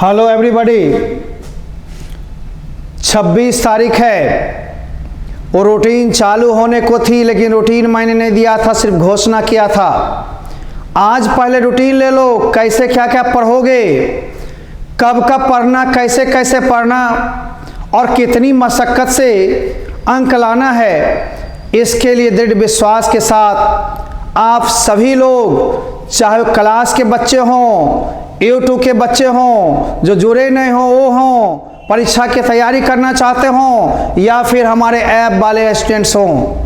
Hello everybody, 26 तारीख है। वो रूटीन चालू होने को थी, लेकिन रूटीन मैंने नहीं दिया था, सिर्फ घोषणा किया था। आज पहले रूटीन ले लो, कैसे क्या क्या पढ़ोगे, कब कब पढ़ना, कैसे कैसे पढ़ना और कितनी मशक्क़त से अंक लाना है। इसके लिए दृढ़ विश्वास के साथ आप सभी लोग, चाहे क्लास के बच्चे हों, YouTube के बच्चे हों, जो जुड़े नहीं हों वो हों, परीक्षा की तैयारी करना चाहते हों, या फिर हमारे ऐप वाले स्टूडेंट्स हों,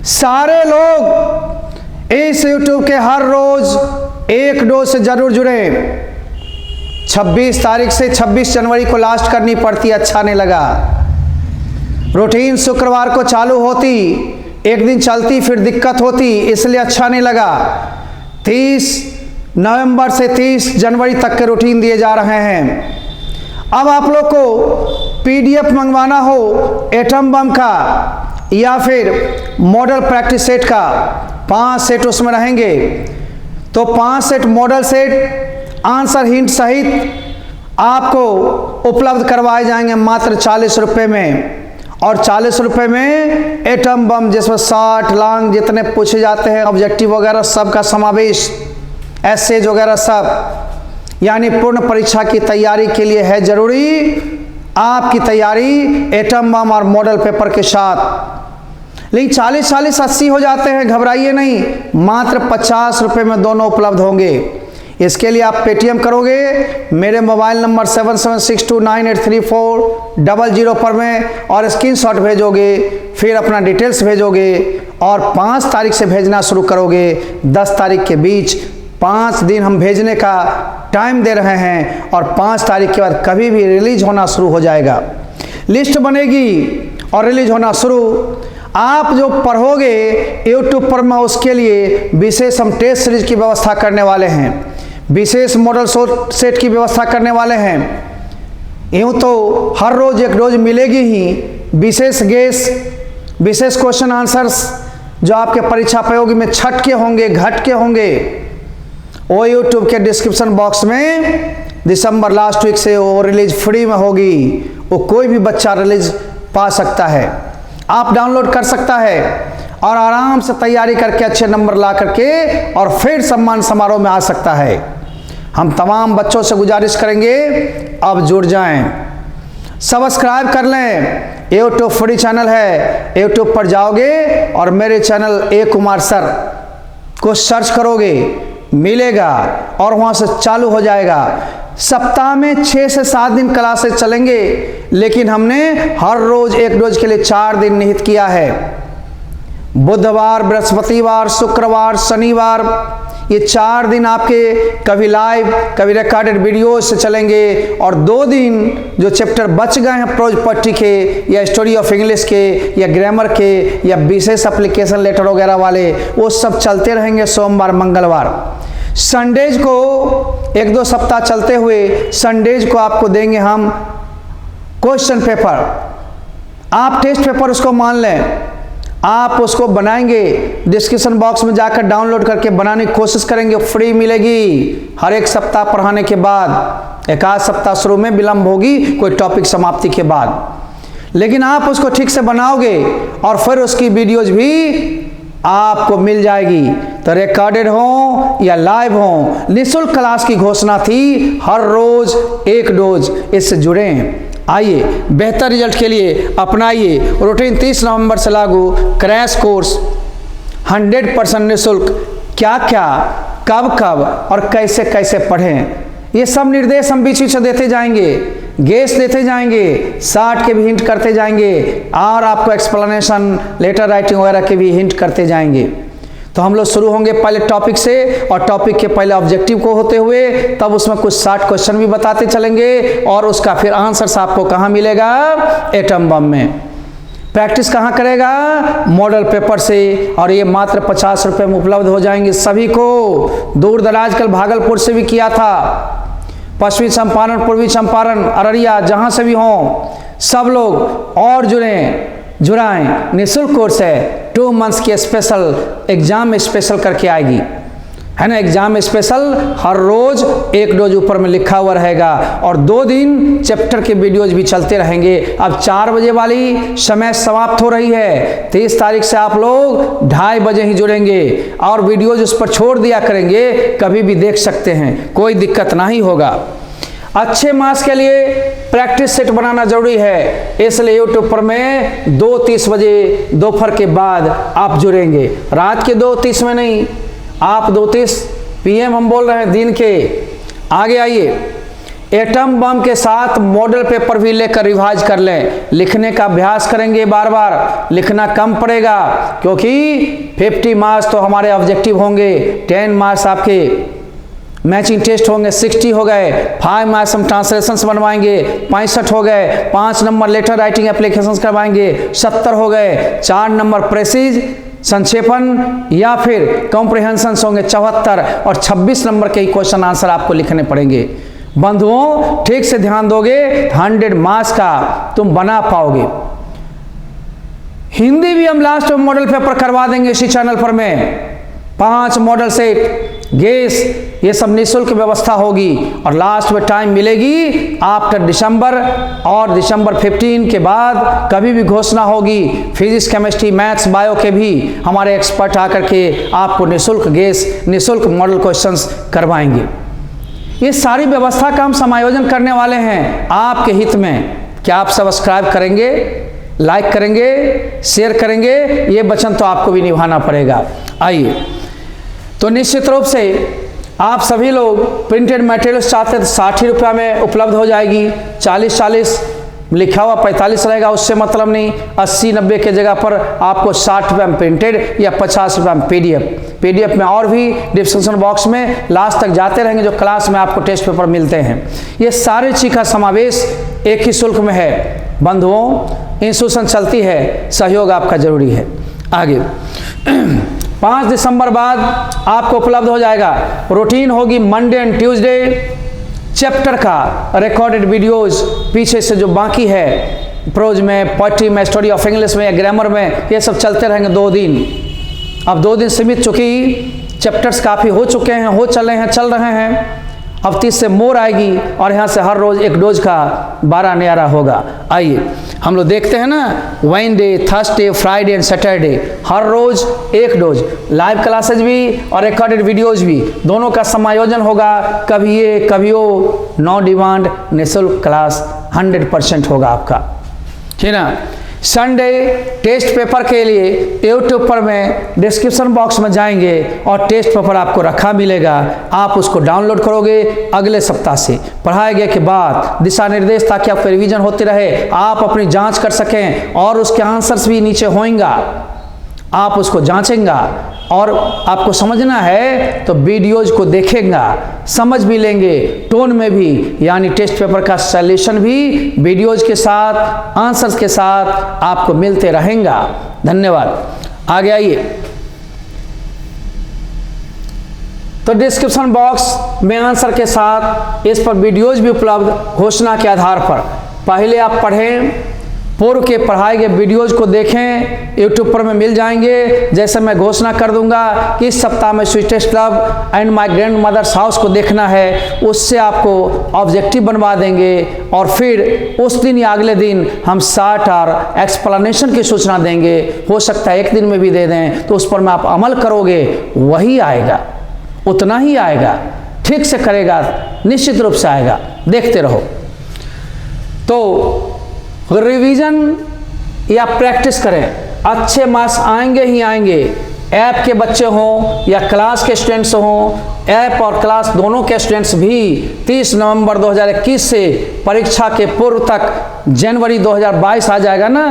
सारे लोग इस YouTube के हर रोज एक डोज से जरूर जुड़े। 26 तारीख से 26 जनवरी को लास्ट करनी पड़ती, अच्छा नहीं लगा। रूटीन शुक्रवार को चालू होती, एक दिन चलती फिर दिक्कत होती, इसलिए अच्छा नहीं लगा। 30 नवंबर से 30 जनवरी तक के रूटीन दिए जा रहे हैं। अब आप लोग को PDF मंगवाना हो एटम बम का या फिर मॉडल प्रैक्टिस सेट का, 5 सेट उसमें रहेंगे। तो 5 set model set answer hint सहित आपको उपलब्ध करवाए जाएंगे मात्र 40 रुपये में। और 40 रुपये में एटम बम, जिसमें 60 लांग जितने पूछे जाते हैं, ऑब्जेक्टिव वगैरह सब का समावेश, एसेज वगैरह सब, यानी पूर्ण परीक्षा की तैयारी के लिए है जरूरी आपकी तैयारी एटम बम और मॉडल पेपर के साथ। लेकिन 40-40 80 हो जाते हैं, घबराइए नहीं, मात्र 50 रुपये में दोनों उपलब्ध होंगे। इसके लिए आप पेटीएम करोगे मेरे मोबाइल नंबर 7762983400 पर में, और स्क्रीनशॉट भेजोगे, फिर अपना डिटेल्स भेजोगे और 5 तारीख से भेजना शुरू करोगे। 10 तारीख के बीच 5 दिन हम भेजने का टाइम दे रहे हैं, और 5 तारीख के बाद कभी भी रिलीज होना शुरू हो जाएगा। लिस्ट बनेगी और रिलीज होना शुरू। आप जो पढ़ोगे YouTube पर में, उसके लिए विशेष हम टेस्ट सीरीज की व्यवस्था करने वाले हैं, विशेष मॉडल सेट की व्यवस्था करने वाले हैं। यूँ तो हर रोज एक रोज मिलेगी ही, विशेष गेस, विशेष क्वेश्चन आंसर्स जो आपके परीक्षा प्रयोगी में छट के होंगे, घट के होंगे, वो YouTube के डिस्क्रिप्शन बॉक्स में दिसंबर लास्ट वीक से वो रिलीज फ्री में होगी। वो कोई भी बच्चा रिलीज पा सकता है, आप डाउनलोड कर सकता है और आराम से तैयारी करके अच्छे नंबर ला करके और फिर सम्मान समारोह में आ सकता है। हम तमाम बच्चों से गुजारिश करेंगे, अब जुड़ जाएं, सब्सक्राइब कर लें। YouTube फ्री चैनल है, YouTube पर जाओगे और मेरे चैनल ए कुमार सर को सर्च करोगे, मिलेगा और वहाँ से चालू हो जाएगा। सप्ताह में 6 से 7 दिन क्लासेस चलेंगे, लेकिन हमने हर रोज एक रोज के लिए 4 दिन निहित किया है। बुधवार, बृहस्पतिवार, शुक्रवार, शनिवार, ये 4 दिन आपके कभी लाइव कभी रिकॉर्डेड वीडियो से चलेंगे, और 2 दिन जो चैप्टर बच गए हैं प्रोज पट्टी के या स्टोरी ऑफ इंग्लिश के या ग्रामर के या विशेष एप्लीकेशन लेटर वगैरह वाले, वो सब चलते रहेंगे सोमवार मंगलवार। संडेज को 1-2 सप्ताह चलते हुए संडेज को आपको देंगे हम क्वेश्चन पेपर। आप टेस्ट पेपर उसको मान लें, आप उसको बनाएंगे, डिस्क्रिप्शन बॉक्स में जाकर डाउनलोड करके बनाने की कोशिश करेंगे, फ्री मिलेगी। हर एक सप्ताह पढ़ाने के बाद 1 आध सप्ताह शुरू में विलम्ब होगी कोई टॉपिक समाप्ति के बाद, लेकिन आप उसको ठीक से बनाओगे और फिर उसकी वीडियोज भी आपको मिल जाएगी। तो रिकॉर्डेड हो या लाइव हो, निःशुल्क क्लास की घोषणा थी, हर रोज एक डोज, इससे जुड़ें। आइए, बेहतर रिजल्ट के लिए अपनाइए रूटीन। 30 नवंबर से लागू क्रैश कोर्स 100% निःशुल्क। क्या क्या, कब कब और कैसे कैसे पढ़ें, ये सब निर्देश हम बीच बीच देते जाएंगे, गेस देते जाएंगे, 60 के भी हिंट करते जाएंगे, और आपको एक्सप्लेनेशन लेटर राइटिंग वगैरह के भी हिंट करते जाएंगे। तो हम लोग शुरू होंगे पहले टॉपिक से, और टॉपिक के पहले ऑब्जेक्टिव को होते हुए तब उसमें कुछ 60 क्वेश्चन भी बताते चलेंगे, और उसका फिर आंसर्स आपको कहाँ मिलेगा, एटम बम में। प्रैक्टिस कहाँ करेगा, मॉडल पेपर से, और ये मात्र 50 रुपये में उपलब्ध हो जाएंगे सभी को। दूर दराज कल भागलपुर से भी किया था, पश्चिमी चंपारण, पूर्वी चंपारण, अररिया, जहाँ से भी हों सब लोग और जुड़ाएं। निःशुल्क कोर्स है, 2 मंथ्स की स्पेशल एग्जाम स्पेशल करके आएगी। है ना, एग्जाम स्पेशल हर रोज एक डोज ऊपर में लिखा हुआ रहेगा और 2 दिन चैप्टर के वीडियोज भी चलते रहेंगे। अब 4 बजे वाली समय समाप्त हो रही है। 30 तारीख से आप लोग 2:30 बजे ही जुड़ेंगे और वीडियोज उस पर छोड़ दिया करेंगे, कभी भी देख सकते हैं, कोई दिक्कत नहीं होगा। अच्छे मार्क्स के लिए प्रैक्टिस सेट बनाना जरूरी है, इसलिए यूट्यूब पर में 2:30 बजे दोपहर के बाद आप जुड़ेंगे। रात के 2:30 में नहीं, आप 2:30 PM हम बोल रहे हैं दिन के। आगे आइए, एटम बम के साथ मॉडल पेपर भी लेकर रिवाइज कर लें। लिखने का अभ्यास करेंगे, बार बार लिखना कम पड़ेगा, क्योंकि 50 मार्क्स तो हमारे ऑब्जेक्टिव होंगे, 10 मार्क्स आपके मैचिंग टेस्ट होंगे, 60 हो गए, 5 मार्क्स हम ट्रांसलेशंस बनवाएंगे, 65 हो गए, 5 नंबर लेटर राइटिंग एप्लीकेशंस करवाएंगे, 70 हो गए, 4 नंबर प्रेसिज संक्षेपण या फिर कॉम्प्रिहेंशन होंगे 74 और 26 नंबर के ही क्वेश्चन आंसर आपको लिखने पड़ेंगे। बंधुओं ठीक से ध्यान दोगे 100 मार्क्स का तुम बना पाओगे। हिंदी भी हम लास्ट में मॉडल पेपर करवा देंगे इसी चैनल पर में। 5 मॉडल सेट, गेस, ये सब निःशुल्क व्यवस्था होगी और लास्ट में टाइम मिलेगी आफ्टर दिसंबर और दिसंबर 15 के बाद कभी भी घोषणा होगी। फिजिक्स, केमिस्ट्री, मैथ्स, बायो के भी हमारे एक्सपर्ट आकर के आपको निःशुल्क गेस, निःशुल्क मॉडल क्वेश्चंस करवाएंगे। ये सारी व्यवस्था का हम समायोजन करने वाले हैं आपके हित में। क्या आप सब्सक्राइब करेंगे, लाइक करेंगे, शेयर करेंगे? ये वचन तो आपको भी निभाना पड़ेगा। आइए, तो निश्चित रूप से आप सभी लोग प्रिंटेड मटेरियल्स चाहते हैं तो 60 रुपया में उपलब्ध हो जाएगी। 40 लिखा हुआ 45 रहेगा, उससे मतलब नहीं। 80-90 के जगह पर आपको 60 रुपये में प्रिंटेड या 50 रुपये में PDF में और भी डिस्क्रिप्शन बॉक्स में लास्ट तक जाते रहेंगे, जो क्लास में आपको टेस्ट पेपर मिलते हैं। ये सारे चीज़ का समावेश एक ही शुल्क में है। बंधुओं, इंस्टीट्यूशन चलती है, सहयोग आपका जरूरी है। आगे 5 दिसंबर बाद आपको उपलब्ध हो जाएगा। रूटीन होगी मंडे एंड ट्यूसडे, चैप्टर का रिकॉर्डेड वीडियोस पीछे से जो बाकी है, प्रोज में, पोएट्री में, स्टडी ऑफ इंग्लिश में या ग्रामर में, ये सब चलते रहेंगे 2 दिन। अब 2 दिन सीमित, चूँकि चैप्टर्स काफ़ी हो चुके हैं, चल रहे हैं। अब 30 से मोर आएगी और यहाँ से हर रोज़ एक डोज का 12 न्यारा होगा। आइए हम लोग देखते हैं ना, Wednesday, Thursday, Friday and Saturday, हर रोज़ एक डोज, लाइव क्लासेज भी और रिकॉर्डेड वीडियोज भी, दोनों का समायोजन होगा। कभी ये कभी वो, नो डिमांड, निःशुल्क क्लास 100% होगा आपका, ठीक ना। संडे टेस्ट पेपर के लिए यूट्यूब पर में डिस्क्रिप्शन बॉक्स में जाएंगे और टेस्ट पेपर आपको रखा मिलेगा। आप उसको डाउनलोड करोगे, अगले सप्ताह से पढ़ाए गए के बाद दिशा निर्देश, ताकि आपका रिवीजन होते रहे, आप अपनी जांच कर सकें और उसके आंसर्स भी नीचे होंगे, आप उसको जांचेंगे और आपको समझना है तो वीडियोज को देखेंगे, समझ भी लेंगे, टोन में भी, यानी टेस्ट पेपर का सॉल्यूशन भी वीडियोज के साथ, आंसर्स के साथ आपको मिलते रहेंगे। धन्यवाद। आगे आइए, तो डिस्क्रिप्शन बॉक्स में आंसर के साथ इस पर वीडियोज भी उपलब्ध घोषणा के आधार पर। पहले आप पढ़ें, पूर्व के पढ़ाए गए वीडियोज को देखें, यूट्यूब पर में मिल जाएंगे। जैसे मैं घोषणा कर दूंगा कि इस सप्ताह में sweetest club and my grand mother's house को देखना है, उससे आपको ऑब्जेक्टिव बनवा देंगे और फिर उस दिन या अगले दिन हम 60 और एक्सप्लेनेशन की सूचना देंगे। हो सकता है एक दिन में भी दे दें, तो उस पर में आप अमल करोगे, वही आएगा, उतना ही आएगा, ठीक से करेगा, निश्चित रूप से आएगा। देखते रहो। तो रिवीजन या प्रैक्टिस करें, अच्छे मार्क्स आएंगे ही आएंगे। ऐप के बच्चे हों या क्लास के स्टूडेंट्स हों, ऐप और क्लास दोनों के स्टूडेंट्स भी 30 नवंबर 2021 से परीक्षा के पूर्व तक, जनवरी 2022 आ जाएगा ना,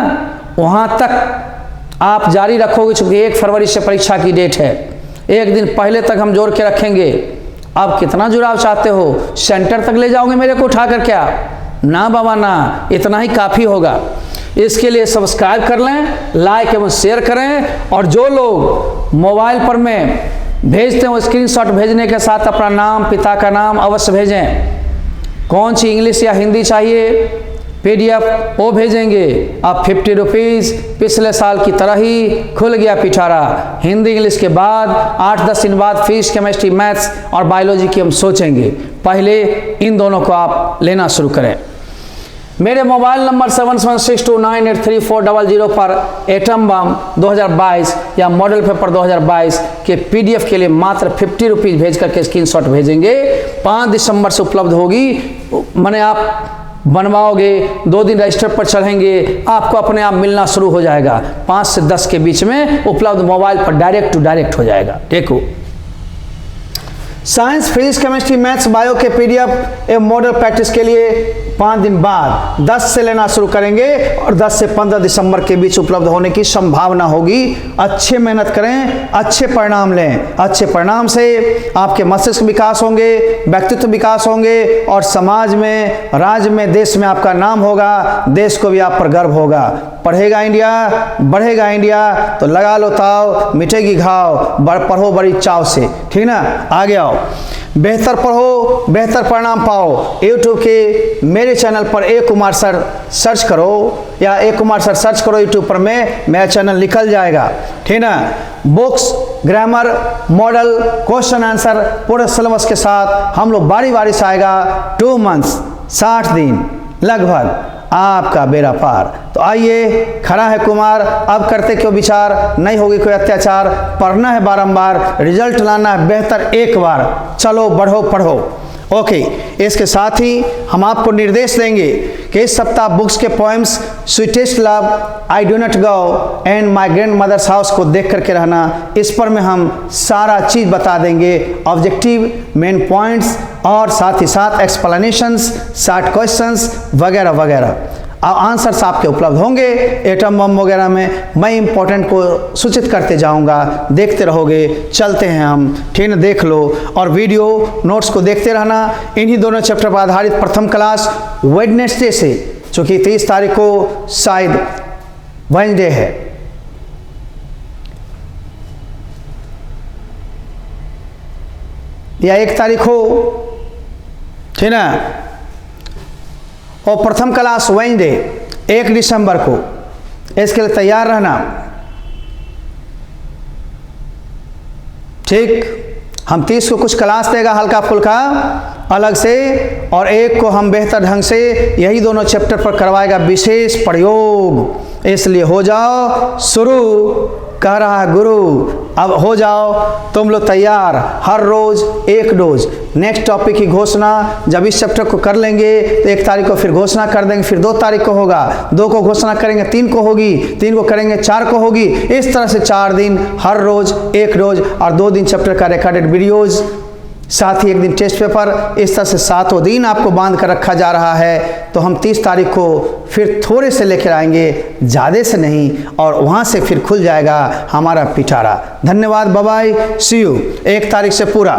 वहाँ तक आप जारी रखोगे, चूँकि 1 फरवरी से परीक्षा की डेट है। एक दिन पहले तक हम जोड़ के रखेंगे। अब कितना जुड़ाव चाहते हो? सेंटर तक ले जाओगे मेरे को उठा कर? क्या ना बाबा ना, इतना ही काफ़ी होगा। इसके लिए सब्सक्राइब कर लें, लाइक एवं शेयर करें, और जो लोग मोबाइल पर में भेजते हैं वो स्क्रीनशॉट भेजने के साथ अपना नाम, पिता का नाम अवश्य भेजें। कौन सी इंग्लिश या हिंदी चाहिए, PDF वो भेजेंगे। अब 50 रुपीज़ पिछले साल की तरह ही खुल गया पिटारा। हिंदी इंग्लिश के बाद 8-10 दिन बाद फिजिक्स केमिस्ट्री मैथ्स और बायोलॉजी की हम सोचेंगे। पहले इन दोनों को आप लेना शुरू करें। मेरे मोबाइल नंबर 7762983400 पर एटम बम 2022 या मॉडल पेपर 2022 के PDF के लिए मात्र 50 रुपीज़ भेज करके स्क्रीनशॉट भेजेंगे। 5 दिसंबर से उपलब्ध होगी। माने आप बनवाओगे, 2 दिन रजिस्टर पर चढ़ेंगे, आपको अपने आप मिलना शुरू हो जाएगा। 5 से 10 के बीच में उपलब्ध मोबाइल पर डायरेक्ट टू डायरेक्ट हो जाएगा। देखो, science physics chemistry maths bio के PDF एवं मॉडल प्रैक्टिस के लिए 5 दिन बाद 10 से लेना शुरू करेंगे और 10 से 15 दिसंबर के बीच उपलब्ध होने की संभावना होगी। अच्छे मेहनत करें, अच्छे परिणाम लें। अच्छे परिणाम से आपके मस्तिष्क विकास होंगे, व्यक्तित्व विकास होंगे और समाज में, राज्य में, देश में आपका नाम होगा। देश को भी आप पर गर्व होगा। पढ़ेगा इंडिया, बढ़ेगा इंडिया, तो लगा लो ताव, मिटेगी घाव। पढ़ो बड़ी चाव से, ठीक ना। आगे आओ, बेहतर पढ़ो, बेहतर परिणाम पाओ। YouTube के मेरे चैनल पर ए कुमार सर सर्च करो या ए कुमार सर सर्च करो YouTube पर, में मेरा चैनल निकल जाएगा, ठीक ना। Books, grammar, model, question answer पूरे सिलेबस के साथ हम लोग बारी बारी से आएगा। 2 मंथ्स 60 दिन लगभग आपका बेड़ा पार। तो आइए, खड़ा है कुमार, अब करते क्यों विचार, नहीं होगी कोई अत्याचार। पढ़ना है बारंबार, रिजल्ट लाना है बेहतर एक बार। चलो बढ़ो पढ़ो। ओके, इसके साथ ही हम आपको निर्देश देंगे कि इस सप्ताह बुक्स के poems sweetest love, I do not go and my grand mother's house को देख करके रहना। इस पर में हम सारा चीज़ बता देंगे, ऑब्जेक्टिव, मेन पॉइंट्स और साथ ही साथ एक्सप्लेनेशंस, शॉर्ट क्वेश्चंस वगैरह वगैरह। आंसर्स आपके उपलब्ध होंगे एटम बम वगैरह में। मैं इंपॉर्टेंट को सूचित करते जाऊंगा, देखते रहोगे। चलते हैं हम, ठीक है, देख लो और वीडियो नोट्स को देखते रहना। इन्हीं दोनों चैप्टर पर आधारित प्रथम क्लास वेडनेसडे से, चूँकि 30 तारीख को शायद वेडनेसडे है, या 1 तारीख हो, ठीक ना, और प्रथम क्लास वेडनेसडे 1 दिसंबर को। इसके लिए तैयार रहना, ठीक। हम 30 को कुछ क्लास देगा हल्का फुल्का अलग से, और 1 को हम बेहतर ढंग से यही दोनों चैप्टर पर करवाएगा विशेष प्रयोग। इसलिए हो जाओ शुरू, कह रहा है गुरु। अब हो जाओ तुम लोग तैयार, हर रोज 1 डोज। नेक्स्ट टॉपिक की घोषणा जब इस चैप्टर को कर लेंगे तो 1 तारीख को फिर घोषणा कर देंगे, फिर 2 तारीख को होगा, 2 को घोषणा करेंगे, 3 को होगी, 3 को करेंगे, 4 को होगी। इस तरह से 4 दिन, हर रोज 1 डोज और 2 दिन चैप्टर का रिकॉर्डेड वीडियोज, साथ ही 1 दिन टेस्ट पेपर। इस तरह से 7 दिन आपको बांध कर रखा जा रहा है। तो हम 30 तारीख को फिर थोड़े से लेकर आएंगे, ज़्यादा से नहीं, और वहाँ से फिर खुल जाएगा हमारा पिटारा। धन्यवाद, बाय बाय, सी यू। 1 तारीख से पूरा